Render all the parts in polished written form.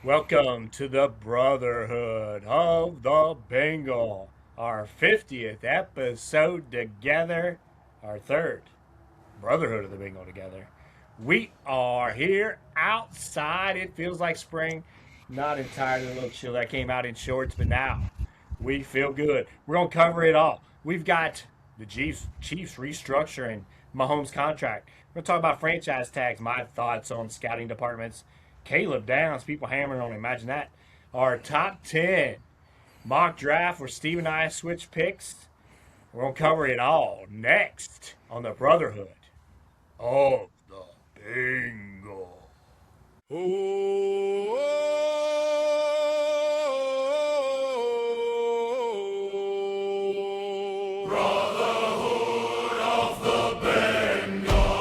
Welcome to the Brotherhood of the Bengal, our 50th episode together, our third Brotherhood of the Bengal together. We are here outside. It feels like spring. Not entirely a little chill. I came out in shorts, but now we feel good. We're going to cover it all. We've got the Chiefs restructuring Mahomes' contract. We're going to talk about franchise tags, my thoughts on scouting departments. Caleb Downs, people hammering on him. Imagine that. Our top 10 mock draft where Steve and I switch picks. We're going to cover it all next on the Brotherhood of the Bengal. Brotherhood of the Bengal.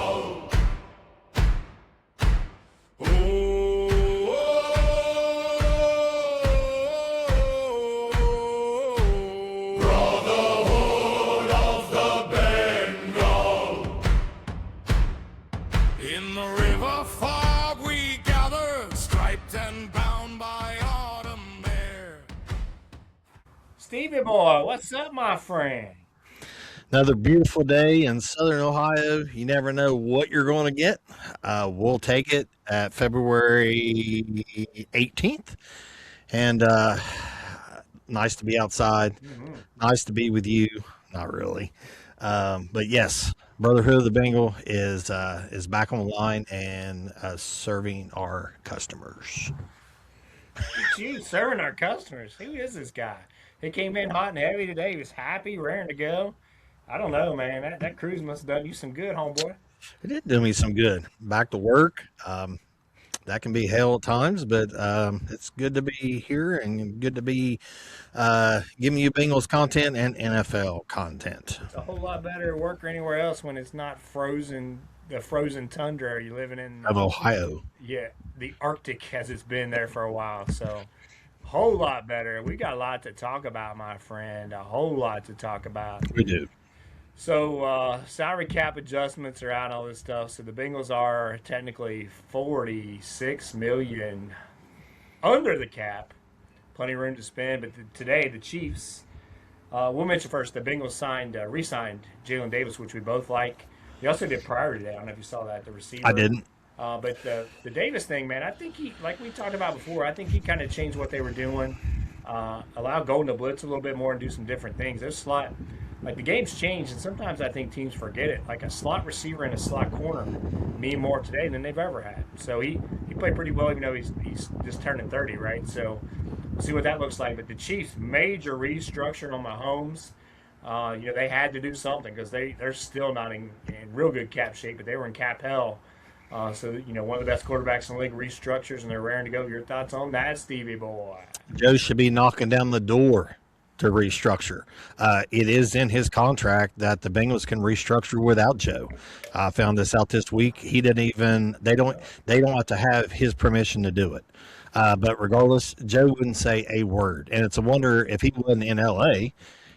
Brotherhood of the Bengal. In the river fog we gather, striped and bound by autumn air. Stevie boy, what's up, my friend? Another beautiful day in Southern Ohio. You never know what you're going to get. We'll take it at February 18th. And nice to be outside. Mm-hmm. Nice to be with you. Not really. But yes, Brotherhood of the Bengal is back on the line and serving our customers. Gee, serving our customers. Who is this guy? He came in hot and heavy today. He was happy, raring to go. I don't know, man. That cruise must have done you some good, homeboy. It did do me some good. Back to work. That can be hell at times, but it's good to be here and good to be giving you Bengals content and NFL content It's a whole lot better to work anywhere else when it's not frozen, the frozen tundra you're living in. of Ohio. Yeah, the Arctic as it's been there for a while. So, a whole lot better. We got a lot to talk about, my friend. A whole lot to talk about. We do. So, salary cap adjustments are out, all this stuff. So the Bengals are technically 46 million under the cap. Plenty of room to spend. But today, the Chiefs. We'll mention first the Bengals re-signed Jalen Davis, which we both like. We also did prior to that. I don't know if you saw that, the I receiver. didn't. But the Davis thing, man, I think he, like we talked about before, I think he kind of changed what they were doing. Allow Golden to blitz a little bit more and do some different things. There's slot, like the game's changed, and sometimes I think teams forget it. Like a slot receiver and a slot corner mean more today than they've ever had. So he played pretty well, even though he's just turning 30, right? So we'll see what that looks like. But the Chiefs major restructure on Mahomes. They had to do something because they're still not in real good cap shape, but they were in cap hell. One of the best quarterbacks in the league restructures, and they're raring to go. Your thoughts on that, Stevie boy? Joe should be knocking down the door to restructure. It is in his contract that the Bengals can restructure without Joe. I found this out this week. He didn't even. They don't have to have his permission to do it. But regardless, Joe wouldn't say a word, and it's a wonder if he wasn't in L.A.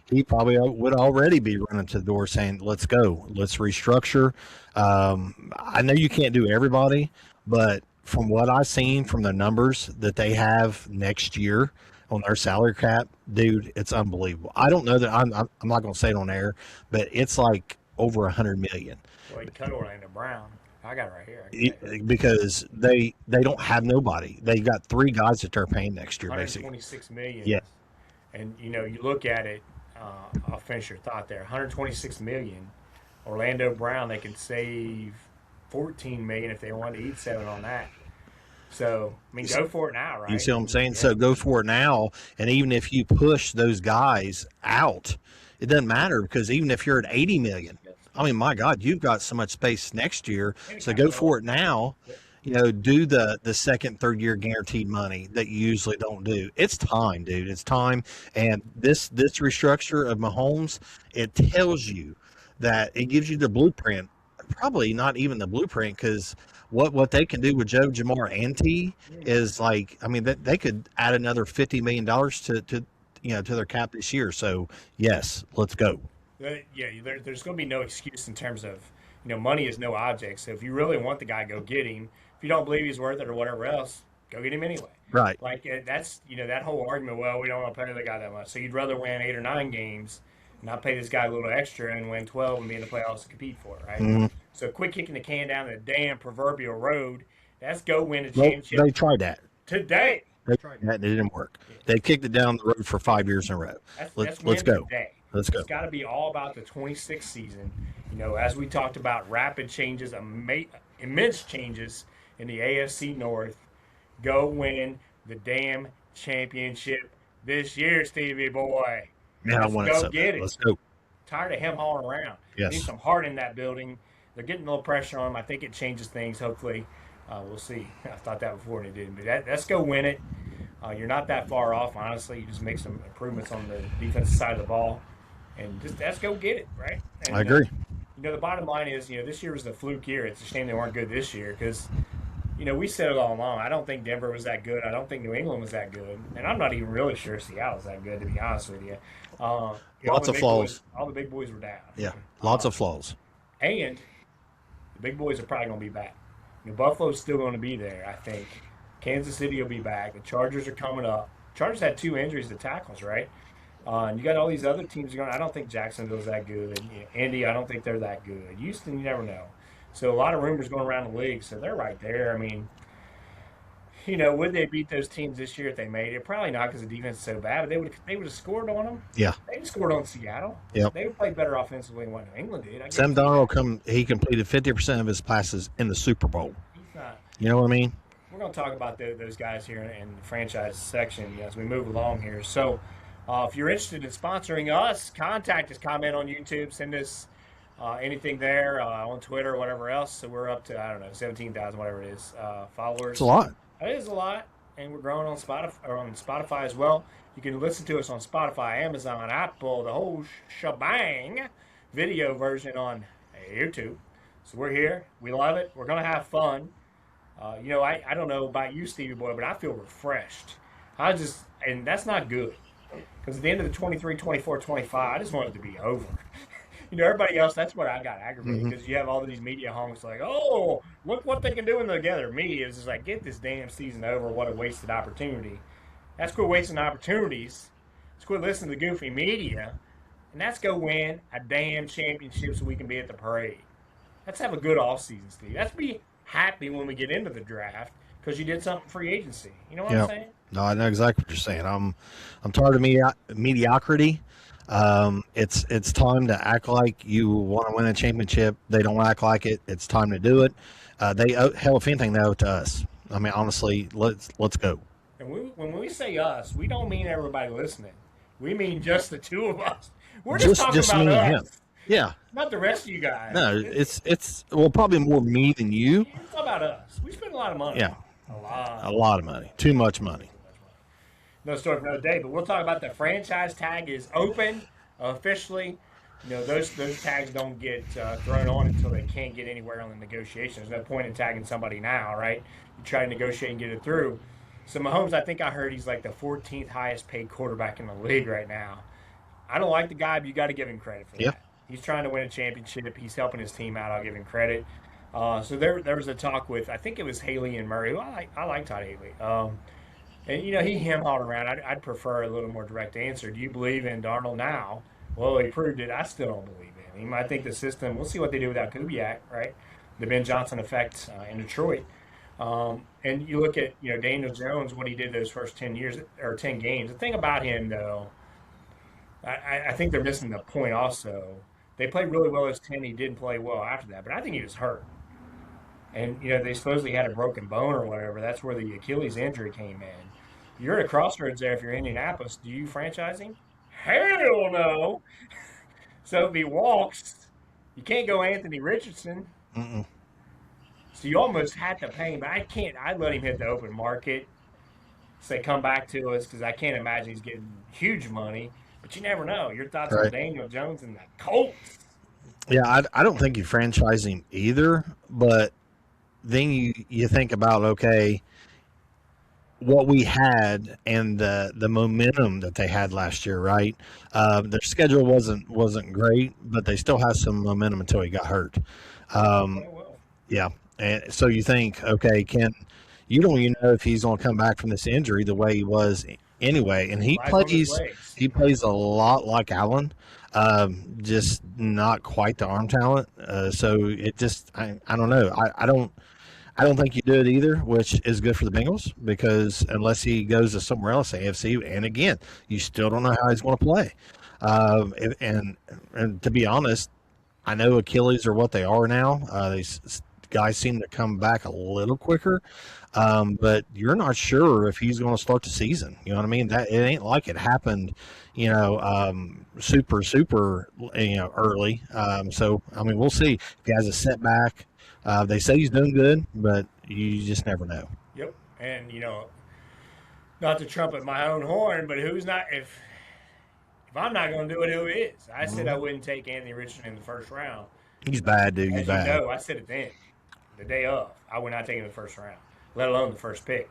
He probably would already be running to the door saying, "Let's go, let's restructure." I know you can't do everybody, but from what I've seen from the numbers that they have next year on their salary cap, dude, it's unbelievable. I don't know that I'm not going to say it on air, but it's like over 100 million. Well, you cut Orlando Brown. I got it right here. I can tell you. Because they don't have nobody. They got three guys that they're paying next year, basically. 126 million. Yeah, And you look at it. I'll finish your thought there. 126 million. Orlando Brown, they can save 14 million if they want to eat seven on that. So I mean, go for it now, you right? see what I'm saying? Yeah. So go for it now. And even if you push those guys out, it doesn't matter because even if you're at 80 million, I mean, my God, you've got so much space next year. So go for it now. Do the second, third year guaranteed money that you usually don't do. It's time, dude. It's time. And this restructure of Mahomes, it tells you that it gives you the blueprint. Probably not even the blueprint because what they can do with Joe, Jamar, and T is like, I mean, they could add another $50 million to their cap this year. So yes, let's go. There's going to be no excuse in terms of, money is no object. So if you really want the guy, go get him. If you don't believe he's worth it or whatever else, Go get him anyway. Right. Like that's that whole argument. Well, we don't want to pay the guy that much, so you'd rather win 8 or 9 games, not pay this guy a little extra, and win 12 and be in the playoffs to compete for it, right? Mhm. So quit kicking the can down the damn proverbial road. Let's go win a Well, championship they tried that. today. They tried that and it didn't work. They kicked it down the road for 5 years in a row. Let's Let's win go. today. Let's go. It's got to be all about the 26th season. As we talked about, rapid changes, immense changes in the AFC North. Go win the damn championship this year, Stevie boy. Man, I Let's want it go so get bad. it. Let's go. Tired of him hauling around. Yes. Need some heart in that building. They're getting a little pressure on him. I think it changes things. Hopefully, we'll see. I thought that before and it didn't. But let's go win it. You're not that far off, honestly. You just make some improvements on the defensive side of the ball, and just let's go get it, right? And, I agree. The bottom line is, this year was the fluke year. It's a shame they weren't good this year because, we said it all along. I don't think Denver was that good. I don't think New England was that good, and I'm not even really sure Seattle was that good, to be honest with you. Lots of flaws. All the big boys were down. Yeah, lots of flaws. And the big boys are probably going to be back. Buffalo's still going to be there, I think. Kansas City will be back. The Chargers are coming up. Chargers had 2 injuries to tackles, right? And you got all these other teams going. I don't think Jacksonville's that good. Indy, I don't think they're that good. Houston, you never know. So a lot of rumors going around the league. So they're right there. I mean, would they beat those teams this year if they made it? Probably not because the defense is so bad. But they would have scored on them. Yeah. They would have scored on Seattle. Yep. They would play better offensively than what New England did. Sam Darnold he completed 50% of his passes in the Super Bowl. He's not. You know what I mean? We're going to talk about those guys here in the franchise section as we move along here. So if you're interested in sponsoring us, contact us, comment on YouTube, send us anything there on Twitter or whatever else. So we're up to, 17,000, whatever it is, followers. It's a lot. It is a lot, and we're growing on Spotify as well. You can listen to us on Spotify, Amazon, Apple, the whole shebang, video version on YouTube. So we're here. We love it. We're going to have fun. I don't know about you, Stevie boy, but I feel refreshed. And that's not good. Because at the end of the 23, 24, 25, I just want it to be over. Everybody else, that's what I got aggravated. Because you have all of these media honks like, oh, look what they can do together. Me is just like, get this damn season over. What a wasted opportunity. Let's quit wasting opportunities. Let's quit listening to the goofy media. And let's go win a damn championship so we can be at the parade. Let's have a good offseason, Steve. Let's be happy when we get into the draft because you did something free agency. You know what I'm saying? No, I know exactly what you're saying. I'm tired of mediocrity. It's time to act like you want to win a championship. They don't act like it. It's time to do it. If anything, they owe it to us. I mean, honestly, let's go. And when we say us, we don't mean everybody listening. We mean just the two of us. We're just talking about me us. and him. Yeah. Not the rest of you guys. No, it's probably more me than you. It's about us. We spend a lot of money. Yeah. A lot of money. Too much money. No story for another day, but we'll talk about the franchise tag is open officially. Those tags don't get thrown on until they can't get anywhere on the negotiation. There's no point in tagging somebody now, right? You try to negotiate and get it through. So Mahomes, I think I heard he's like the 14th highest paid quarterback in the league right now. I don't like the guy, but you got to give him credit for that. He's trying to win a championship. He's helping his team out. I'll give him credit. So there was a talk with, I think it was Haley and Murray. I like Todd Haley. And, he hem-hawed around. I'd prefer a little more direct answer. Do you believe in Darnold now? Well, he proved it. I still don't believe in him. I think the system, we'll see what they do without Kubiak, right? The Ben Johnson effect in Detroit. And you look at, Daniel Jones, what he did those first 10 years or 10 games. The thing about him, though, I think they're missing the point also. They played really well as 10. He didn't play well after that, but I think he was hurt. And, they supposedly had a broken bone or whatever. That's where the Achilles injury came in. You're at a crossroads there if you're Indianapolis. Do you franchise him? Hell no. So if he walks, you can't go Anthony Richardson. Mm-mm. So you almost had to pay him. But I'd let him hit the open market. Say, come back to us because I can't imagine he's getting huge money. But you never know. Your thoughts on Daniel Jones and the Colts? Yeah, I don't think you franchise him either. But then you think about, okay, what we had and the momentum that they had last year, right? Their schedule wasn't great, but they still had some momentum until he got hurt. Yeah, and so you think, okay, you don't even know if he's going to come back from this injury the way he was anyway. And he Lies on his plays legs. he plays a lot like Allen, just not quite the arm talent. So it just I don't know. I don't think you do it either, which is good for the Bengals because unless he goes to somewhere else, AFC, and again, you still don't know how he's going to play. And to be honest, I know Achilles are what they are now. These guys seem to come back a little quicker, but you're not sure if he's going to start the season. You know what I mean? That it ain't like it happened, super, early. So I mean, we'll see if he has a setback. They say he's doing good, but you just never know. Yep. And not to trumpet my own horn, but who's not if I'm not going to do it, who is? I said I wouldn't take Anthony Richardson in the first round. He's bad, dude. He's As bad. you know, I said it then, the day of. I would not take him in the first round, let alone the first pick.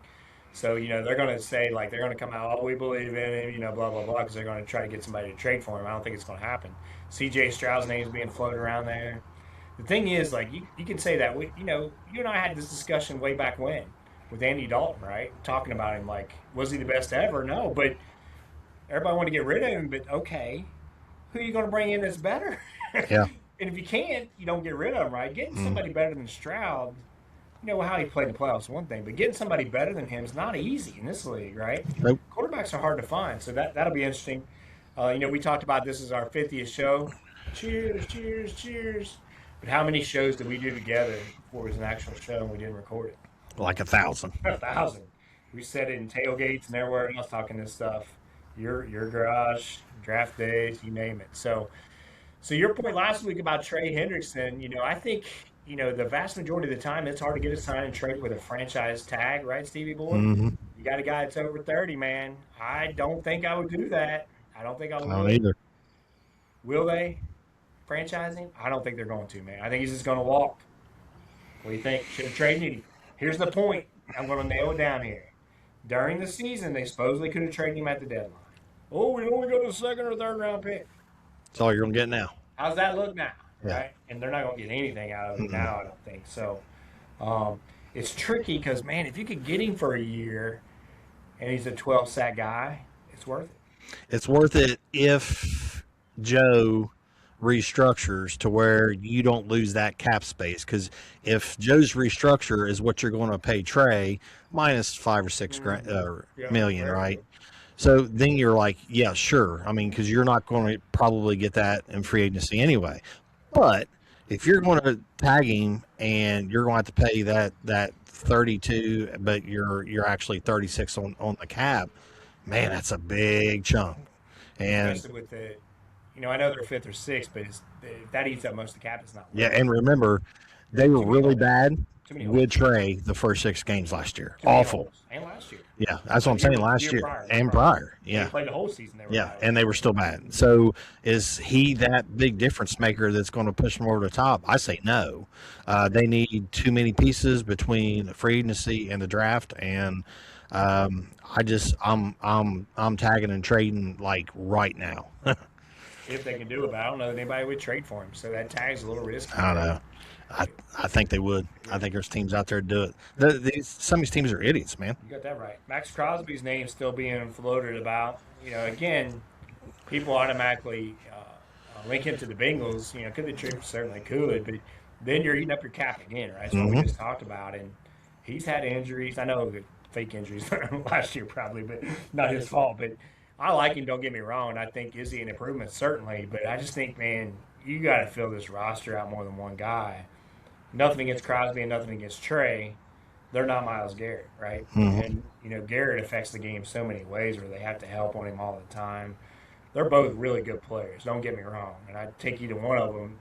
So, they're going to say, like, they're going to come out, oh, we believe in him, blah, blah, blah, because they're going to try to get somebody to trade for him. I don't think it's going to happen. C.J. Stroud's name's being floated around there. The thing is, like, you can say that, you and I had this discussion way back when with Andy Dalton, right? Talking about him, like, was he the best ever? No, but everybody wanted to get rid of him, but okay, who are you going to bring in that's better? Yeah. And if you can't, you don't get rid of him, right? Getting somebody better than Stroud, how he played in the playoffs is one thing, but getting somebody better than him is not easy in this league, right? Nope. Quarterbacks are hard to find, so that'll be interesting. We talked about this is our 50th show. Cheers, cheers, cheers. But how many shows did we do together before it was an actual show and we didn't record it? Like 1,000. 1,000. We said it in tailgates and everywhere else talking this stuff. Your garage, draft days, you name it. So your point last week about Trey Hendrickson, I think, the vast majority of the time it's hard to get a sign and trade with a franchise tag, right, Stevie Boy? Mm-hmm. You got a guy that's over 30, man. I don't think I would do that. I don't think I would. I don't either. Will they franchise him? I don't think they're going to, man. I think he's just going to walk. What do you think? Should have traded him. Here's the point. I'm going to nail it down here. During the season, they supposedly could have traded him at the deadline. Oh, we only go to the second or third round pick. That's all you're going to get now. How's that look now? Yeah. Right? And they're not going to get anything out of it now, I don't think. So it's tricky because, man, if you could get him for a year and he's a 12-sack guy, it's worth it. It's worth it if Joe restructures to where you don't lose that cap space. Because if Joe's restructure is what you're going to pay Trey minus 5 or 6 million, right? So then you're like, yeah, sure. I mean, because you're not going to probably get that in free agency anyway. But if you're going to tag him and you're going to have to pay that 32, but you're actually 36 on the cap, man, that's a big chunk. And especially with the, I know they're 5th or 6th, but if that eats up most of the cap, it's not. yeah, and remember, they were really bad many with Trey the first 6 games last year. Too many Awful. holes. And last year. Yeah, that's what I'm saying. Last year and prior. Yeah. They played the whole season. They were Yeah, bad. and they were still bad. So is he that big difference maker that's going to push them over the top? I say no. They need too many pieces between the free agency and the draft, and I'm tagging and trading like right now. If they can do it, but I don't know that anybody would trade for him. So that tag's a little risky. I don't know. I think they would. I think there's teams out there to do it. Some of these teams are idiots, man. You got that right. Max Crosby's name still being floated about. Again, people automatically link him to the Bengals. Could they trade? Certainly could, but then you're eating up your cap again, right? That's what we just talked about. And he's had injuries. I know the fake injuries last year probably, but not his fault. But I like him, don't get me wrong. I think is he an improvement? Certainly. But I just think, man, you got to fill this roster out more than one guy. Nothing against Crosby and nothing against Trey. They're not Myles Garrett, right? And, Garrett affects the game so many ways where they have to help on him all the time. They're both really good players, don't get me wrong. And I'd take either one of them.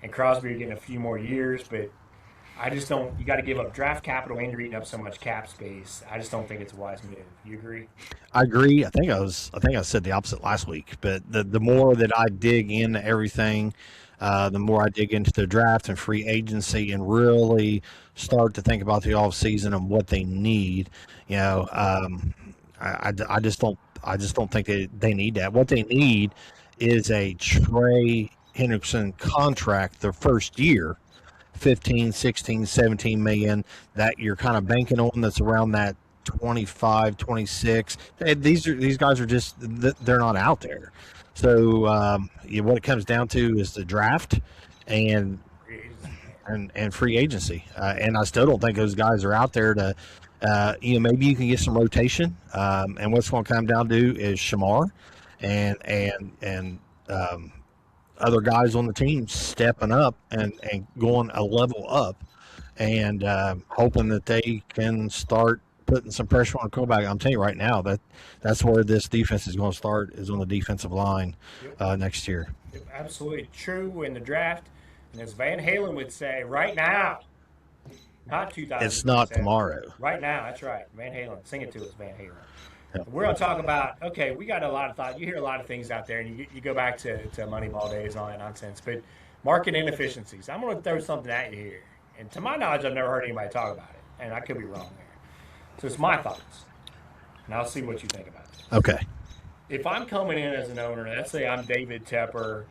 And Crosby are getting a few more years, but I just don't – you got to give up draft capital and you're eating up so much cap space. I just don't think it's a wise move. You agree? I agree. I think I said the opposite last week, but the more that I dig into everything – the more I dig into the draft and free agency and really start to think about the off season and what they need, I just don't think they need that. What they need is a Trey Hendrickson contract their first year 15, 16, 17 million that you're kind of banking on, that's around that 25, 26. These guys are just, they're not out there. So what it comes down to is the draft and Free agency, man. and free agency. And I still don't think those guys are out there to, maybe you can get some rotation. And what's going to come down to is Shamar and other guys on the team stepping up and going a level up and hoping that they can start putting some pressure on the quarterback. I'm telling you right now that's where this defense is going to start, is on the defensive line next year. Absolutely true in the draft. And as Van Halen would say, right now, not 2000. It's not tomorrow. Right now, that's right. Van Halen, sing it to us, Van Halen. Yep. We're going to talk about, okay, we got a lot of thought. You hear a lot of things out there, and you go back to Moneyball days and all that nonsense. But market inefficiencies. I'm going to throw something at you here. And to my knowledge, I've never heard anybody talk about it. And I could be wrong there. So it's my thoughts. And I'll see what you think about it. Okay. If I'm coming in as an owner, let's say I'm David Tepper,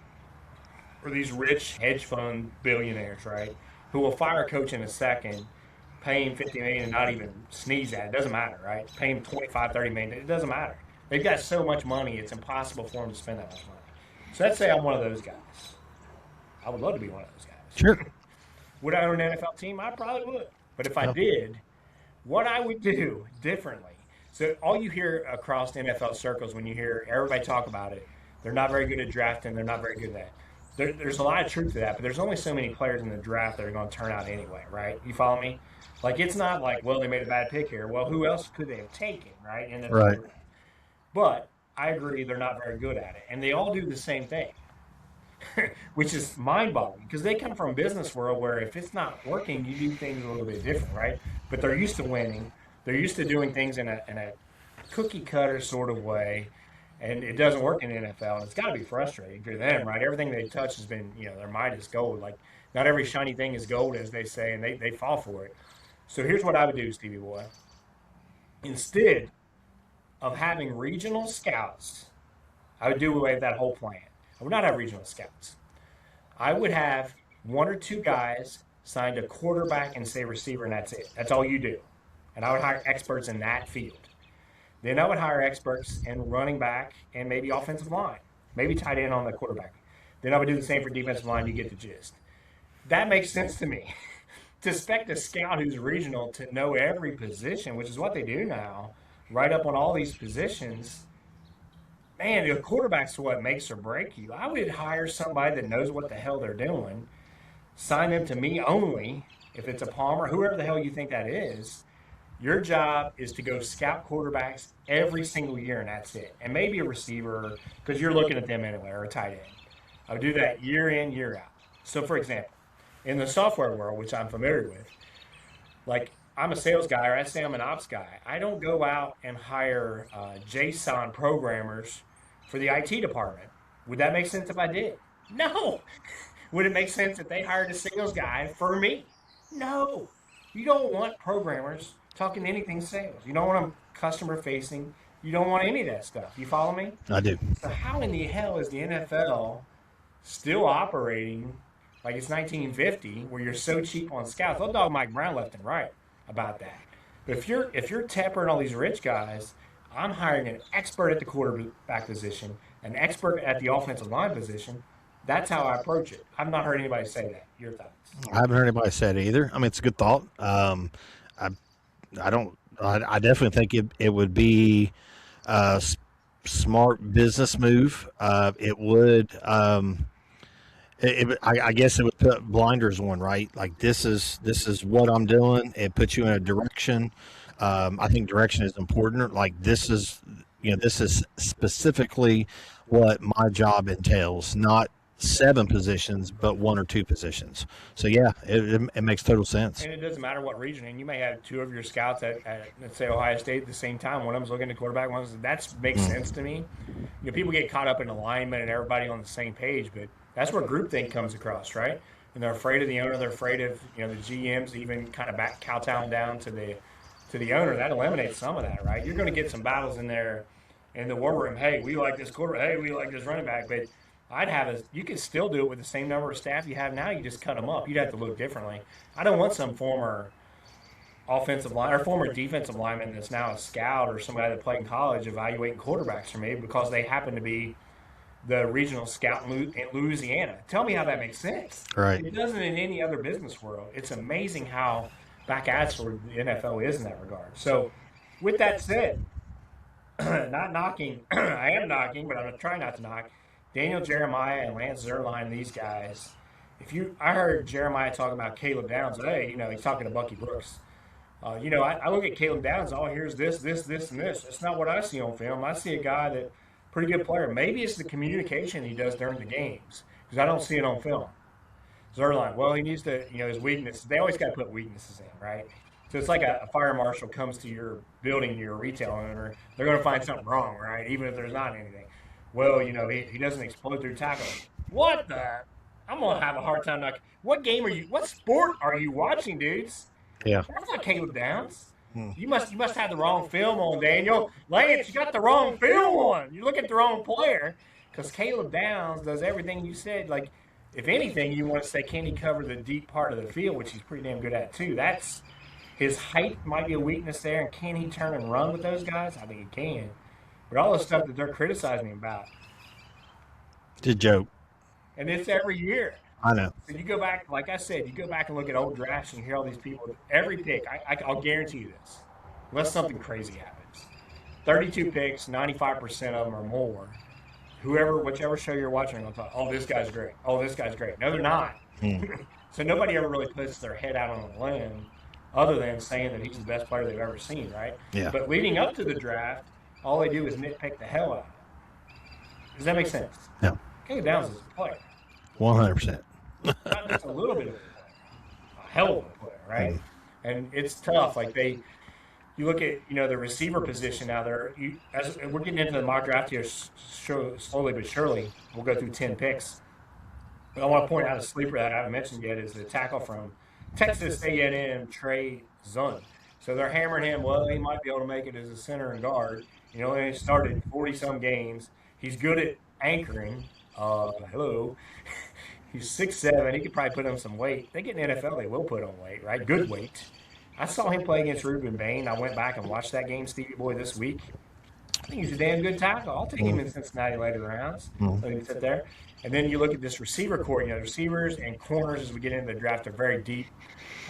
or these rich hedge fund billionaires, right, who will fire a coach in a second, pay him $50 million and not even sneeze at it. It doesn't matter, right? Pay him $25, $30 million. It doesn't matter. They've got so much money, it's impossible for them to spend that much money. So let's say I'm one of those guys. I would love to be one of those guys. Sure. Would I own an NFL team? I probably would. But if I did, what I would do differently. So all you hear across NFL circles when you hear everybody talk about it, they're not very good at drafting, they're not very good at that. There's a lot of truth to that, but there's only so many players in the draft that are going to turn out anyway, right? You follow me? Like, it's not like, well, they made a bad pick here. Well, who else could they have taken, right? Right. But I agree they're not very good at it. And they all do the same thing, which is mind-boggling because they come from a business world where if it's not working, you do things a little bit different, right? But they're used to winning. They're used to doing things in a cookie-cutter sort of way. And it doesn't work in the NFL, and it's got to be frustrating for them, right? Everything they touch has been, their mind is gold. Like, not every shiny thing is gold, as they say, and they fall for it. So here's what I would do, Stevie Boy. Instead of having regional scouts, I would do away with that whole plan. I would not have regional scouts. I would have one or two guys signed a quarterback and say receiver, and that's it. That's all you do. And I would hire experts in that field. Then I would hire experts in running back and maybe offensive line, maybe tight end on the quarterback. Then I would do the same for defensive line. You get the gist. That makes sense to me. To expect a scout who's regional to know every position, which is what they do now, right up on all these positions, man, the quarterback's what makes or break you. I would hire somebody that knows what the hell they're doing, sign them to me only, if it's a Palmer, whoever the hell you think that is. Your job is to go scout quarterbacks every single year, and that's it. And maybe a receiver, because you're looking at them anyway, or a tight end. I would do that year in, year out. So, for example, in the software world, which I'm familiar with, like, I'm a sales guy, or I say I'm an ops guy. I don't go out and hire JSON programmers for the IT department. Would that make sense if I did? No. Would it make sense if they hired a sales guy for me? No. You don't want programmers talking anything sales. You don't want them customer facing. You don't want any of that stuff. You follow me? I do. So how in the hell is the NFL still operating like it's 1950, where you're so cheap on scouts? They'll dog Mike Brown left and right about that. But if you're Tepper and all these rich guys, I'm hiring an expert at the quarterback position, an expert at the offensive line position. That's how I approach it. I've not heard anybody say that. Your thoughts? I haven't heard anybody say it either. I mean, it's a good thought. I definitely think it would be a smart business move. It would, I guess it would put blinders on, right? Like, this is what I'm doing. It puts you in a direction. I think direction is important. Like, this is specifically what my job entails, not 7 positions, but 1 or 2 positions. So yeah, it makes total sense. And it doesn't matter what region. And you may have 2 of your scouts at let's say Ohio State at the same time. One of them's looking at quarterback. That makes sense to me. People get caught up in alignment and everybody on the same page, but that's where groupthink comes across, right? And they're afraid of the owner. They're afraid of the GMs, even kind of back kowtowing down to the owner. That eliminates some of that, right? You're going to get some battles in there in the war room. Hey, we like this quarterback. Hey, we like this running back, but you could still do it with the same number of staff you have now. You just cut them up. You'd have to look differently. I don't want some former offensive line or former defensive lineman that's now a scout or somebody that played in college evaluating quarterbacks for me because they happen to be the regional scout in Louisiana. Tell me how that makes sense. Right. It doesn't in any other business world. It's amazing how back-assed the NFL is in that regard. So, with that said, not knocking, I am knocking, but I'm trying not to knock Daniel Jeremiah and Lance Zierlein, these guys. I heard Jeremiah talking about Caleb Downs. Hey, he's talking to Bucky Brooks. I look at Caleb Downs. All here's this, and this. That's not what I see on film. I see a guy that pretty good player. Maybe it's the communication he does during the games because I don't see it on film. Zierlein, well, he needs to, his weaknesses. They always got to put weaknesses in, right? So it's like a fire marshal comes to your building, your retail owner. They're going to find something wrong, right? Even if there's not anything. Well, he doesn't explode through tackling. What the? I'm going to have a hard time. What sport are you watching, dudes? Yeah. That's not Caleb Downs. You must have the wrong film on, Daniel. Lance, you got the wrong film on. You look at the wrong player because Caleb Downs does everything you said. Like, if anything, you want to say, can he cover the deep part of the field, which he's pretty damn good at, too. That's his height might be a weakness there, and can he turn and run with those guys? I think he can. But all the stuff that they're criticizing him about. It's a joke. And it's every year. I know. So you go back, like I said, you go back and look at old drafts and you hear all these people. Every pick, I'll guarantee you this, unless something crazy happens. 32 picks, 95% of them or more. Whichever show you're watching, they'll talk, oh, this guy's great. Oh, this guy's great. No, they're not. So nobody ever really puts their head out on a limb other than saying that he's the best player they've ever seen, right? Yeah. But leading up to the draft, all they do is nitpick the hell out of it. Does that make sense? No. Caleb Downs is a player. 100%. Not just a little bit of a player, a hell of a player, right? And it's tough. Like you look at the receiver position now. As we're getting into the mock draft here, slowly but surely, we'll go through 10 picks. But I want to point out a sleeper that I haven't mentioned yet is the tackle from Texas A&M, Trey Zun. So they're hammering him. Well, he might be able to make it as a center and guard. He started 40-some games. He's good at anchoring. Hello. He's 6'7". He could probably put on some weight. They get in the NFL, they will put on weight, right? Good weight. I saw him play against Ruben Bain. I went back and watched that game, Stevie Boy, this week. I think he's a damn good tackle. I'll take him in Cincinnati later rounds. Let him sit there. And then you look at this receiver core. Receivers and corners as we get into the draft are very deep.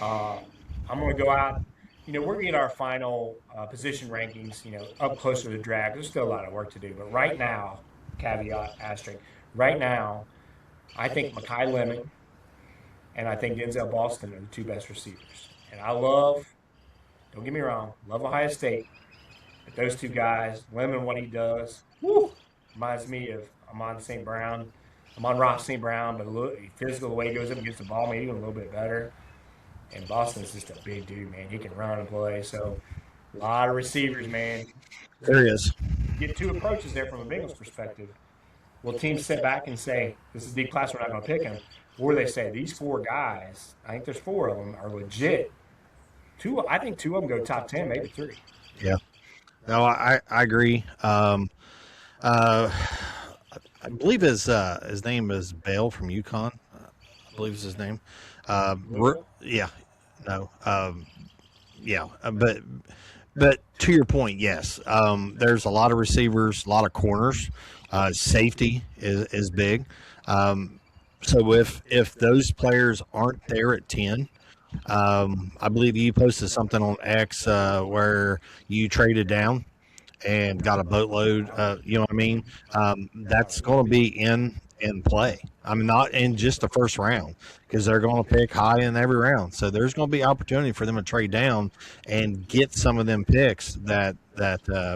I'm going to go out. We're going to get our final position rankings, up closer to the draft. There's still a lot of work to do. But right now, caveat, asterisk, right now, I think Mekhi Lemon and I think Denzel Boston are the two best receivers. And don't get me wrong, love Ohio State. But those two guys, Lemon, what he does, reminds me of Amon-Ra St. Brown, but a little physical the way he goes up and gets the ball, maybe even a little bit better. And Boston's just a big dude, man. He can run and play. So a lot of receivers, man. There he is. Get two approaches there from a Bengals perspective. Will teams sit back and say, this is deep class, we're not going to pick him? Or they say, these four guys, I think there's four of them, are legit. I think two of them go top 10, maybe three. Yeah. No, I agree. I believe his name is Bale from UConn. I believe is his name. Yeah. No. Yeah. But to your point, yes. There's a lot of receivers, a lot of corners. Safety is big. So if those players aren't there at 10, I believe you posted something on X where you traded down and got a boatload. You know what I mean? That's going to be in play. I mean, not in just the first round because they're going to pick high in every round. So there's going to be opportunity for them to trade down and get some of them picks that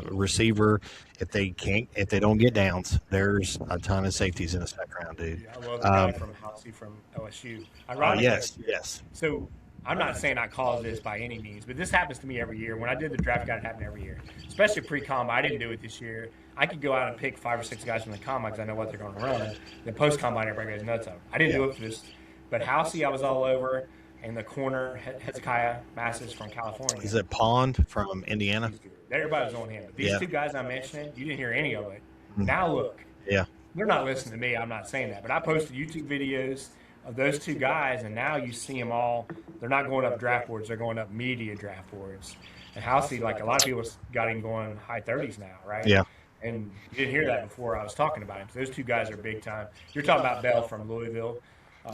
receiver. If they don't get downs, there's a ton of safeties in the second round, dude. Yeah, I love the guy from Housey from LSU. Ironically, yes. So I'm not saying I caused this by any means, but this happens to me every year. When I did the draft guide, it happened every year, especially pre-combine. I didn't do it this year. I could go out and pick 5 or 6 guys from the combine because I know what they're going to run. The post-combine, everybody goes nuts over. I didn't do it for this. But Housey, I was all over. And the corner, Hezekiah Masses from California. Is it Pond from Indiana? Everybody was on him. But these two guys I'm mentioning, you didn't hear any of it. Now look. Yeah. they're not listening to me. I'm not saying that, but I posted YouTube videos of those two guys, and now you see them all. They're not going up draft boards; they're going up media draft boards. And Housey, like a lot of people, got him going high 30s now, right? Yeah. And you didn't hear that before I was talking about him. So those two guys are big time. You're talking about Bell from Louisville.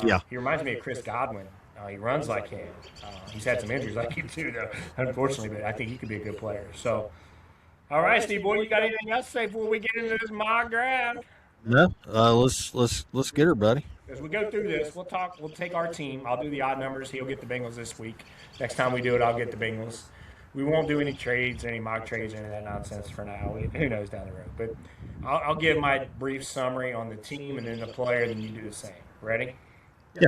Yeah. He reminds me of Chris Godwin. He runs like him. He's had some injuries like him too, though, unfortunately, but I think he could be a good player. So, all right, Steve Boy, you got anything else to say before we get into this mock draft? No. Let's get her, buddy. As we go through this, we'll talk. We'll take our team. I'll do the odd numbers. He'll get the Bengals this week. Next time we do it, I'll get the Bengals. We won't do any trades, any mock trades, any of that nonsense for now. Who knows down the road? But I'll give my brief summary on the team and then the player, then you do the same. Ready? Yeah.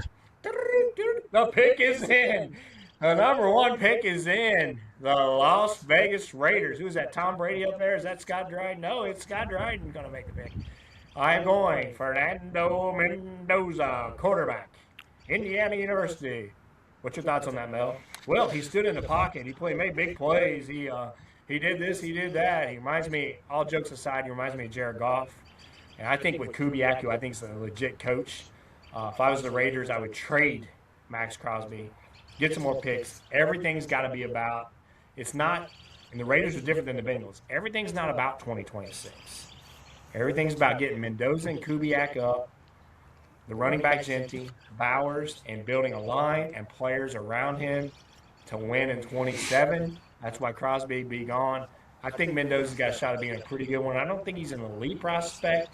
The pick is in. The number one pick is in. The Las Vegas Raiders. Who's that? Tom Brady up there? Is that Scott Dryden? No, it's Scott Dryden going to make the pick. I'm going Fernando Mendoza, quarterback, Indiana University. What's your thoughts on that, Mel? Well, he stood in the pocket. He made big plays. He did this. He did that. He reminds me, all jokes aside, he reminds me of Jared Goff. And I think with Kubiak, who I think is a legit coach, if I was the Raiders, I would trade Max Crosby, get some more picks. Everything's got to be about – it's not – and the Raiders are different than the Bengals. Everything's not about 2026. Everything's about getting Mendoza and Kubiak up, the running back's empty, Bowers, and building a line and players around him to win in 27. That's why Crosby be gone. I think Mendoza's got a shot at being a pretty good one. I don't think he's an elite prospect,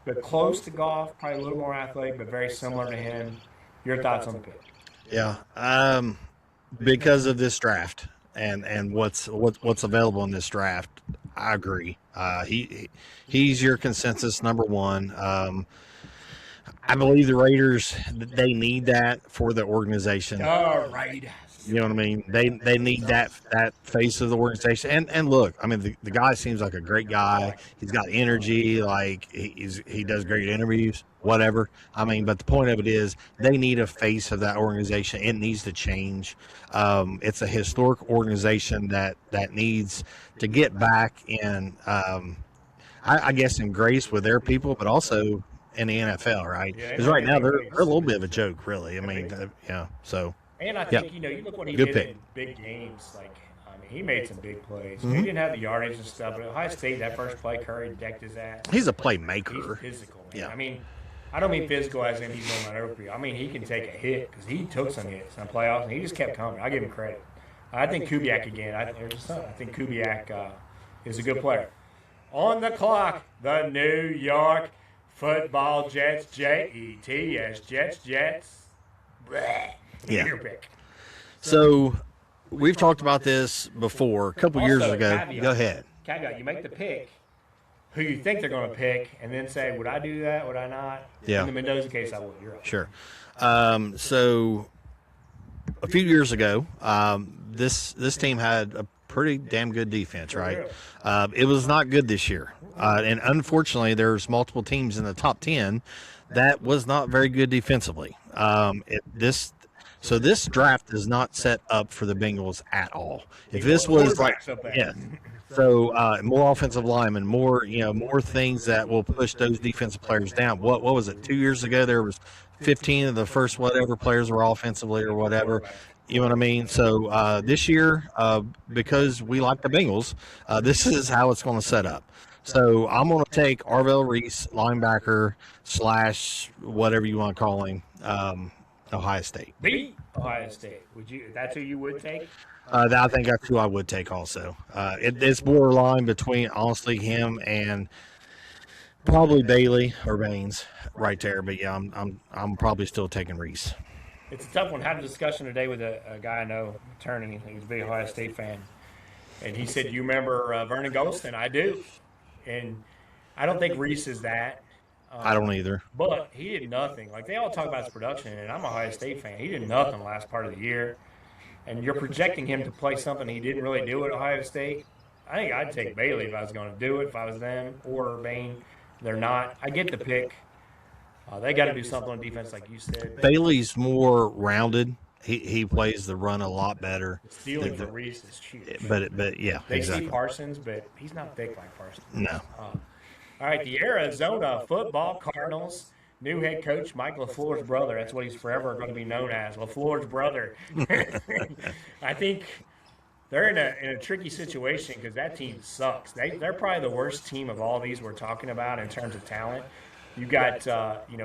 but close to Goff, probably a little more athletic, but very similar to him. Your thoughts on the pick? Yeah. Because of this draft and what's available in this draft, I agree. He's your consensus number one. I believe the Raiders, they need that for the organization. All right. You know what I mean? They need that face of the organization. And look, I mean, the guy seems like a great guy. He's got energy. Like he does great interviews, whatever. I mean, but the point of it is they need a face of that organization. It needs to change. It's a historic organization that needs to get back in, I guess, in grace with their people, but also in the NFL, right? Because right now they're a little bit of a joke, really. I mean, yeah. So. And I think, you look what he did in big games. Like, I mean, he made some big plays. He didn't have the yardage and stuff, but at Ohio State, that first play, Curry decked his ass. He's a playmaker. He's physical, man. Yeah. I mean, I don't mean physical as in he's going to run over you. I mean, he can take a hit because he took some hits in the playoffs, and he just kept coming. I give him credit. I think Kubiak again. I think Kubiak is a good player. On the clock, the New York Football Jets, Jets, Jets. Bleh. Yeah. Your pick. So we've talked about this before a couple years ago. Caveat. Go ahead. Caveat, you make the pick, who you think they're going to pick, and then say, would I do that? Would I not? Yeah. In the Mendoza case, I would. You're right. Sure. So a few years ago, this team had a pretty damn good defense, right? It was not good this year. And unfortunately, there's multiple teams in the top 10 that was not very good defensively. So this draft is not set up for the Bengals at all. If this was like, yeah, so more offensive linemen, more things that will push those defensive players down. What was it? 2 years ago, there was 15 of the first whatever players were offensively or whatever. You know what I mean? So this year, because we like the Bengals, this is how it's going to set up. So I'm going to take Arvell Reese, linebacker / whatever you want to call him, Ohio State. Beat Ohio State. Would you? That's who you would take? I think that's who I would take also. It's borderline between, honestly, him and probably Bailey or Baines right there. But yeah, I'm probably still taking Reese. It's a tough one. I had a discussion today with a guy I know, attorney. He's a big Ohio State fan. And he said, you remember Vernon Golston? I do. And I don't think Reese is that. I don't either. But he did nothing. Like, they all talk about his production, and I'm a Ohio State fan. He did nothing the last part of the year. And you're projecting him to play something he didn't really do at Ohio State. I think I'd take Bailey if I was going to do it, if I was them, or Bain. They're not. I get the pick. They got to do something on defense, like you said. Bailey's more rounded. He plays the run a lot better. Stealing for Reese is cheap. But yeah, they exactly. see Parsons, but he's not thick like Parsons. No. All right, the Arizona Football Cardinals new head coach Mike LaFleur's brother. That's what he's forever going to be known as, LaFleur's brother. I think they're in a tricky situation because that team sucks. They're probably the worst team of all these we're talking about in terms of talent. You got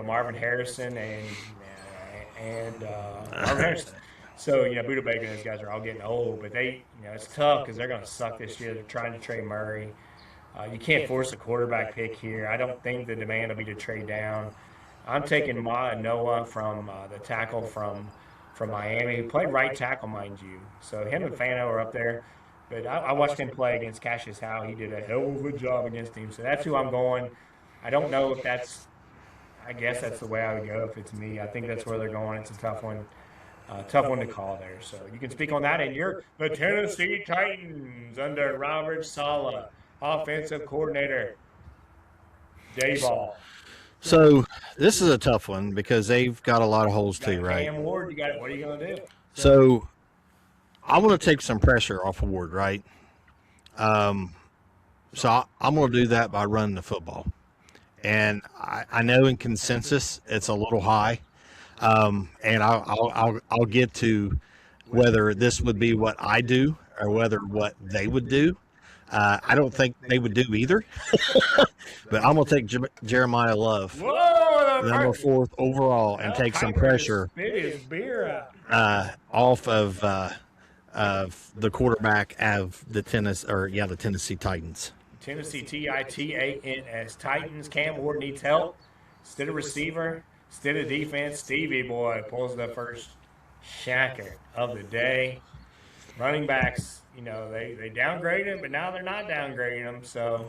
Marvin Harrison and Marvin Harrison. So Buda Baker and those guys are all getting old, but it's tough because they're going to suck this year. They're trying to trade Murray. You can't force a quarterback pick here. I don't think the demand will be to trade down. I'm taking Noah from the tackle from Miami, who played right tackle, mind you. So him and Fano are up there. But I watched him play against Cassius Howe. He did a hell of a job against him. So that's who I'm going. I don't know if that's – I guess that's the way I would go if it's me. I think that's where they're going. It's a tough one to call there. So you can speak on that. And you're the Tennessee Titans under Robert Saleh, offensive coordinator. Dayball. So this is a tough one because they've got a lot of holes too, right? Cam Ward, what are you going to do? So I want to take some pressure off of Ward, right? I'm going to do that by running the football. And I know in consensus it's a little high, and I'll get to whether this would be what I do or whether what they would do. I don't think they would do either, but I'm going to take Jeremiah Love, number 4 overall, and take some pressure off of the quarterback of the Tennessee Titans. Tennessee Titans Titans. Cam Ward needs help. Instead of receiver, instead of defense, Stevie Boy pulls the first shacker of the day. Running backs, they downgraded him, but now they're not downgrading him. So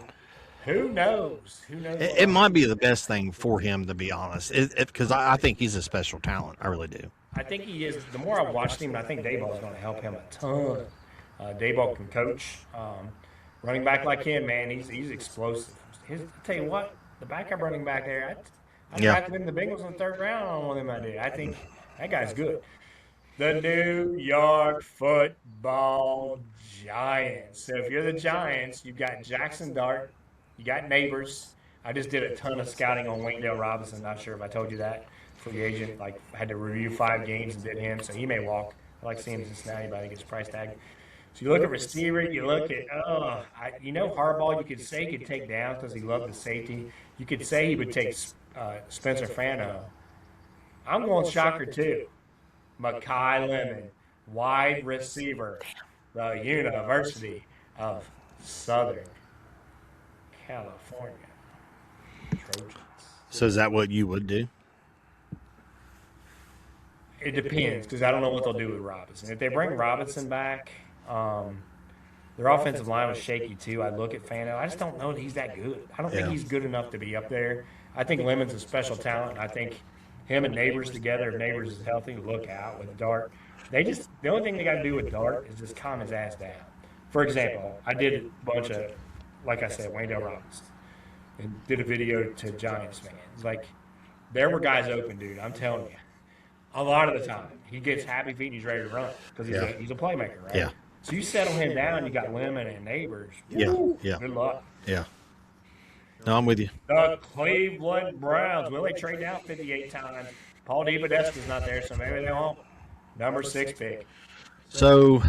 who knows? It might be the best thing for him, to be honest, because I think he's a special talent. I really do. I think he is. The more I've watched him, I think Dayball is going to help him a ton. Dayball can coach. Running back like him, man, he's explosive. I tell you what, the backup running back there, I drafted him the Bengals in the 3rd round on one of them. I did. I think that guy's good. The New York Football Giants. So if you're the Giants, you've got Jackson Dart, you got Neighbors. I just did a ton of scouting on Wayndale Robinson. Not sure if I told you that. Free agent, had to review 5 games and did him, so he may walk. I like seeing him in Cincinnati, but I think his price tag. So you look at receiver, you look at Harbaugh. You could say he could take down because he loved the safety. You could say he would take Spencer Fano. I'm going shocker too. Mekhi Lemon, wide receiver, the University of Southern California Trojans. So is that what you would do? It depends because I don't know what they'll do with Robinson. If they bring Robinson back, their offensive line was shaky too. I look at Fano. I just don't know that he's that good. I don't think he's good enough to be up there. I think Lemon's a special talent. I think him and Neighbors together, if Neighbors is healthy, look out with Dart. The only thing they got to do with Dart is just calm his ass down. For example, I did a bunch of, like I said, Wayndale Robinson, and did a video to Giants fans. There were guys open, dude. I'm telling you. A lot of the time, he gets happy feet and he's ready to run because he's a playmaker, right? Yeah. So you settle him down, you got Lemon and Neighbors. Yeah. Good luck. Yeah. No, I'm with you. The Cleveland Browns. Will they trade down 58 times? Paul DePodesta's not there, so maybe they won't. Number 6 pick. So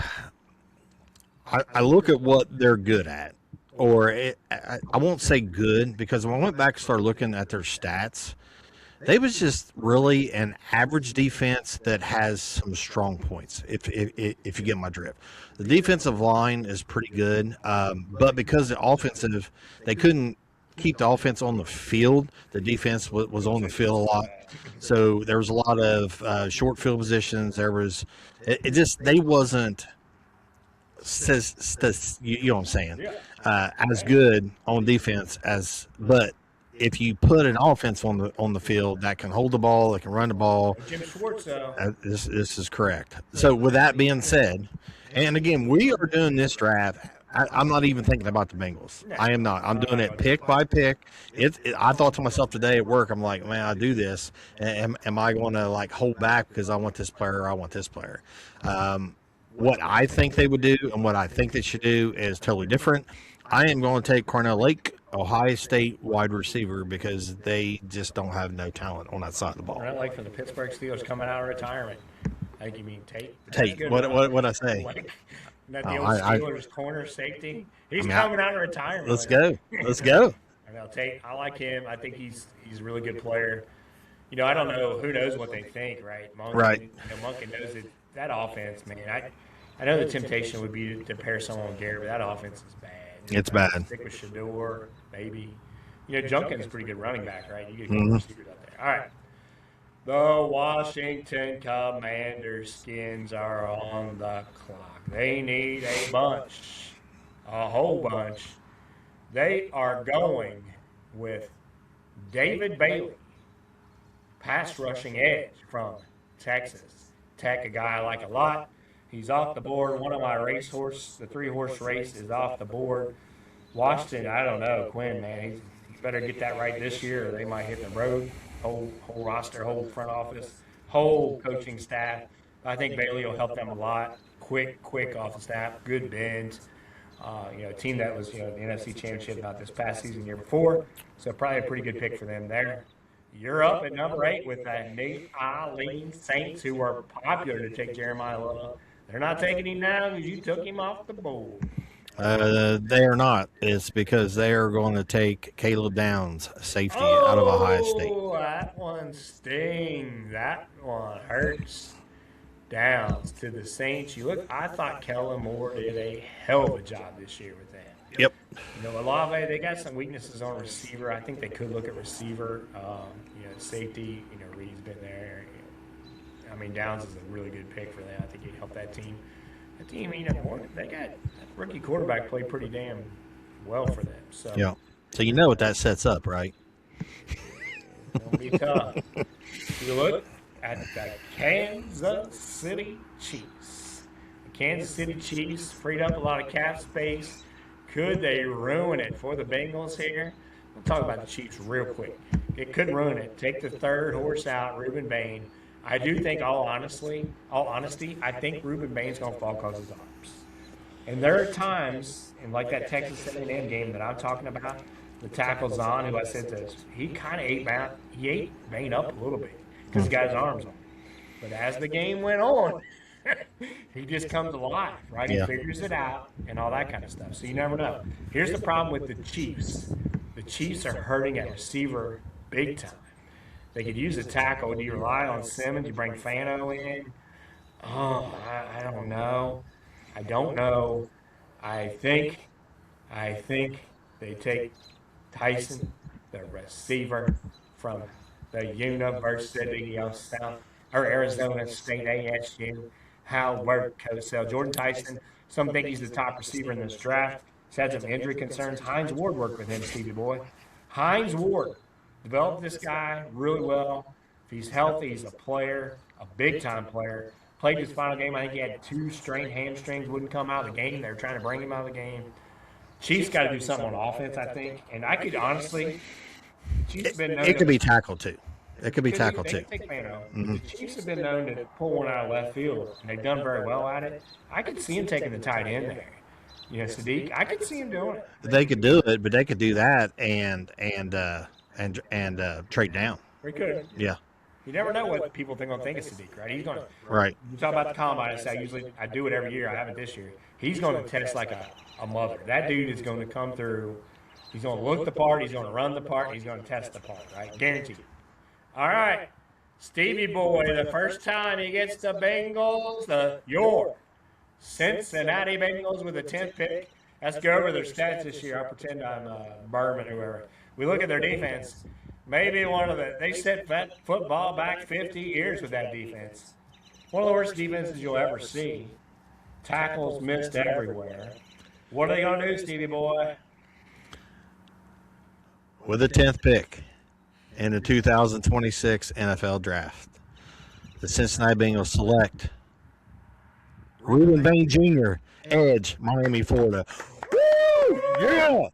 I look at what they're good at. I won't say good because when I went back and started looking at their stats, they was just really an average defense that has some strong points, if you get my drift. The defensive line is pretty good, but because the offensive, they couldn't keep the offense on the field. The defense was on the field a lot. So there was a lot of short field positions. There was they wasn't you know what I'm saying, as good on defense but if you put an offense on the field that can hold the ball, that can run the ball, Jim Schwartz, this is correct. So with that being said, and again, we are doing this draft. I'm not even thinking about the Bengals. I am not. I'm doing it pick by pick. I thought to myself today at work, I'm like, man, I do this. Am I going to hold back because I want this player or I want this player? What I think they would do and what I think they should do is totally different. I am going to take Cornell Lake Ohio State wide receiver because they just don't have no talent on that side of the ball. We're not like from the Pittsburgh Steelers coming out of retirement. I think you mean Tate. That's Tate, good, what right? what I say? Like, not the Oh, old I Steelers corner safety. He's mean, coming out of retirement. let's go. Let's go. I know Tate. I like him. I think he's a really good player. You know, I don't know. Who knows what they think, right? Monken, Right. You know, Monken knows that offense, man. I know the temptation would be to pair someone with Garrett, but that offense is bad. It's bad. Stick with Shador, maybe. You know, Junkin's a pretty good running back, right? You get Mm-hmm. good receivers out there. All right. The Washington Commanders skins are on the clock. They need a bunch, a whole bunch. They are going with David Bailey, pass rushing edge from Texas Tech, a guy I like a lot. He's off the board. One of my racehorse, the 3-horse race, is off the board. Washington, I don't know. Quinn, man, he better get that right this year, or they might hit the road. Whole roster, whole front office, whole coaching staff. I think Bailey will help them a lot. Quick off the staff. Good bend. You know, a team that was, the NFC Championship not this past season, year before. So probably a pretty good pick for them there. You're up at number 8 with the New Orleans Saints, who are popular to take Jeremiah Love. They're not taking him now because you took him off the board. They are not. It's because they are going to take Caleb Downs, safety, out of Ohio State. Oh, that one stings. That one hurts. Downs to the Saints. I thought Kellen Moore did a hell of a job this year with that. Yep. You know, Olave, they got some weaknesses on receiver. I think they could look at receiver. Safety, Reed's been there. I mean, Downs is a really good pick for them. I think he'd help that team. That team, they got that rookie quarterback played pretty damn well for them. So Yeah. So you know what that sets up, right? it'll be tough. You look at the Kansas City Chiefs. The Kansas City Chiefs freed up a lot of cap space. Could they ruin it for the Bengals here? We'll talk about the Chiefs real quick. It could ruin it. Take the 3rd horse out, Reuben Bain. I do think, all honesty, I think Reuben Bain's going to fall because of his arms. And there are times, in like that Texas A&M game that I'm talking about, the tackle Zahn, who I said this, he kind of ate Bain up a little bit because he got his arms on. But as the game went on, he just comes alive, right? Yeah. He figures it out and all that kind of stuff. So you never know. Here's the problem with the Chiefs. The Chiefs are hurting at receiver big time. They could use a tackle. Do you rely on Simmons? You bring Fano in? Oh, I don't know. I don't know. I think they take Tyson, the receiver from the University of Arizona State ASU. Howard Cosell. Jordan Tyson, some think he's the top receiver in this draft. He's had some injury concerns. Hines Ward worked with him, Stevie Boy. Hines Ward developed this guy really well. If he's healthy, he's a player, a big-time player. Played his final game. I think he had 2 strained hamstrings, wouldn't come out of the game. They were trying to bring him out of the game. Chiefs got to do something on offense, I think. And I could honestly, Chiefs been known It could be tackle too. It could be tackle too. The Chiefs have been known to pull one out of left field, and they've done very well at it. I could see him taking the tight end there. Sadiq, I could see him doing it. They could do it, but they could do that and trade down. We could. Yeah. You never know what people think of Sadiq, right? He's going to. Right. You talk about the combine. I do it every year. I haven't this year. He's going to test like a mother. That dude is going to come through. He's going to look the part. He's going to run the part. He's going to test the part, right? Guaranteed. All right. Stevie Boy, the first time he gets the Bengals, your Cincinnati Bengals with the 10th pick. Let's go over their stats this year. I'll pretend I'm Berman or whoever. We look at their defense. Maybe they set that football back 50 years with that defense. One of the worst defenses you'll ever see. Tackles missed everywhere. What are they going to do, Stevie Boy? With the 10th pick in the 2026 NFL Draft, the Cincinnati Bengals select Reuben Bain Jr., edge, Miami, Florida. Woo! Yeah!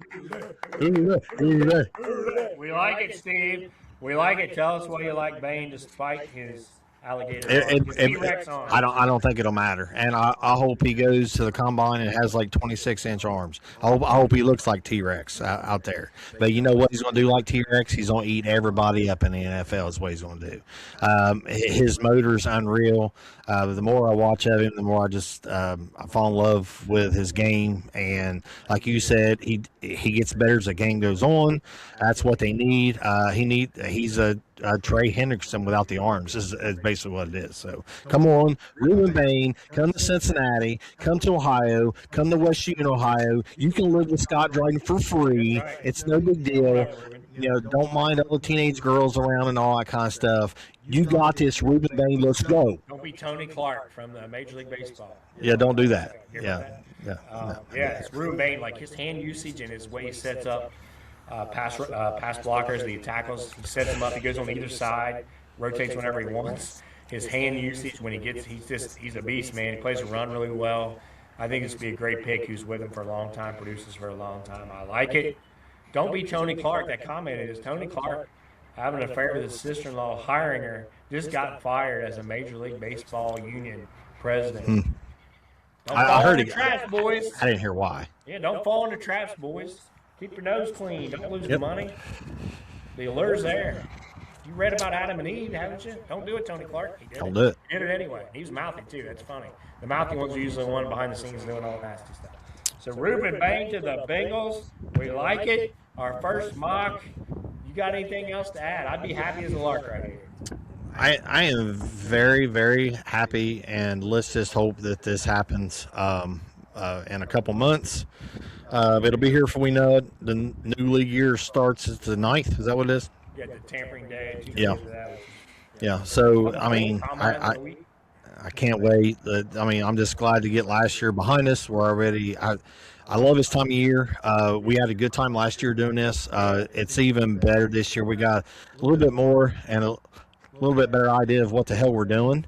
We like it, Steve. We like it. Tell us why you like Bain despite his alligator It, arms, his it, T-Rex arms. I don't think it'll matter, and I hope he goes to the combine and has like 26-inch arms. I hope he looks like T-Rex out there. But you know what he's going to do like T-Rex? He's going to eat everybody up in the NFL. Is what he's going to do. His motor's unreal. The more I watch of him, the more I just I fall in love with his game. And like you said, he gets better as the game goes on. That's what they need. He's a Trey Hendrickson without the arms is basically what it is. So come on, Reuben Bain, come to Cincinnati, come to Ohio, come to West Union, Ohio. You can live with Scott Dryden for free. It's no big deal. You know, don't mind all the teenage girls around and all that kind of stuff. You got this, Reuben Bain. Let's go. Don't be Tony Clark from the Major League Baseball. Yeah, don't do that. Hear Yeah, about yeah. that? Yeah, it's Reuben Bain, like his hand usage and his way he sets up pass blockers, the tackles. He sets them up. He goes on either side, rotates whenever he wants. His hand usage when he's a beast, man. He plays a run really well. I think this would be a great pick. Who's with him for a long time, produces for a long time. I like it. Don't be Tony Clark. That comment is Tony Clark having an affair with his sister-in-law, hiring her, just got fired as a Major League Baseball union president. Don't I fall heard into it. traps, boys. I didn't hear why. Yeah, don't fall into traps, boys. Keep your nose clean. Don't lose the money. The allure's there. You read about Adam and Eve, haven't you? Don't do it, Tony Clark. He did Don't do it. He did it anyway. He was mouthy, too. That's funny. The mouthy ones are usually the one behind the scenes doing all the nasty stuff. So Reuben Bain to the Bengals. We like it. Our first mock. You got anything else to add? I'd be happy as a lark right here. I am very, very happy, and let's just hope that this happens in a couple months. It'll be here before we know it. The new league year starts at the 9th. Is that what it is? Yeah, the tampering day. Yeah. That. Yeah. So, I mean, Combine of the week. I can't wait. I mean, I'm just glad to get last year behind us. We're already. I love this time of year. We had a good time last year doing this. It's even better this year. We got a little bit more and a little bit better idea of what the hell we're doing.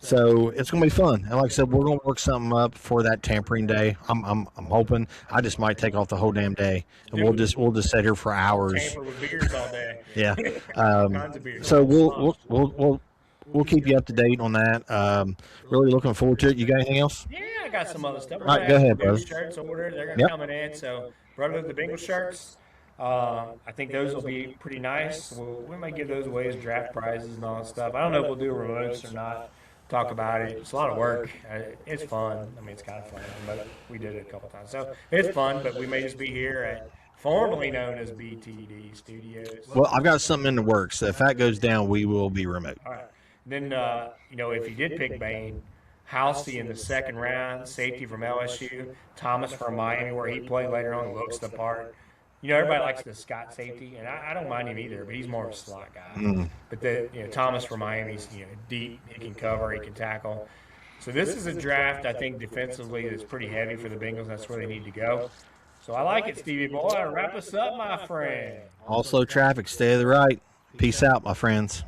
So it's gonna be fun. And like I said, we're gonna work something up for that tampering day. I'm hoping. I just might take off the whole damn day, and we'll just sit here for hours. Tamper with beers all day. Yeah. Kinds of beers. So we'll keep you up to date on that. Really looking forward to it. You got anything else? Yeah, I got some other stuff. All right, go ahead, brother. Shirts ordered. They're Yep. coming in. So, Brotherhood, the Bengals shirts. I think those will be pretty nice. We might give those away as draft prizes and all that stuff. I don't know if we'll do remotes or not. Talk about it. It's a lot of work. It's fun. I mean, it's kind of fun, but we did it a couple times. So it's fun, but we may just be here at formerly known as BTD Studios. Well, I've got something in the works. If that goes down, we will be remote. All right. Then, if you did pick Bain, Housey in the second round, safety from LSU, Thomas from Miami, where he played later on, looks the part. Everybody likes the Scott safety, and I don't mind him either, but he's more of a slot guy. But Thomas from Miami's deep, he can cover, he can tackle. So this is a draft, I think, defensively that's pretty heavy for the Bengals. That's where they need to go. So I like it, Stevie Boy. Wrap us up, my friend. Also, traffic, stay to the right. Peace out, my friends.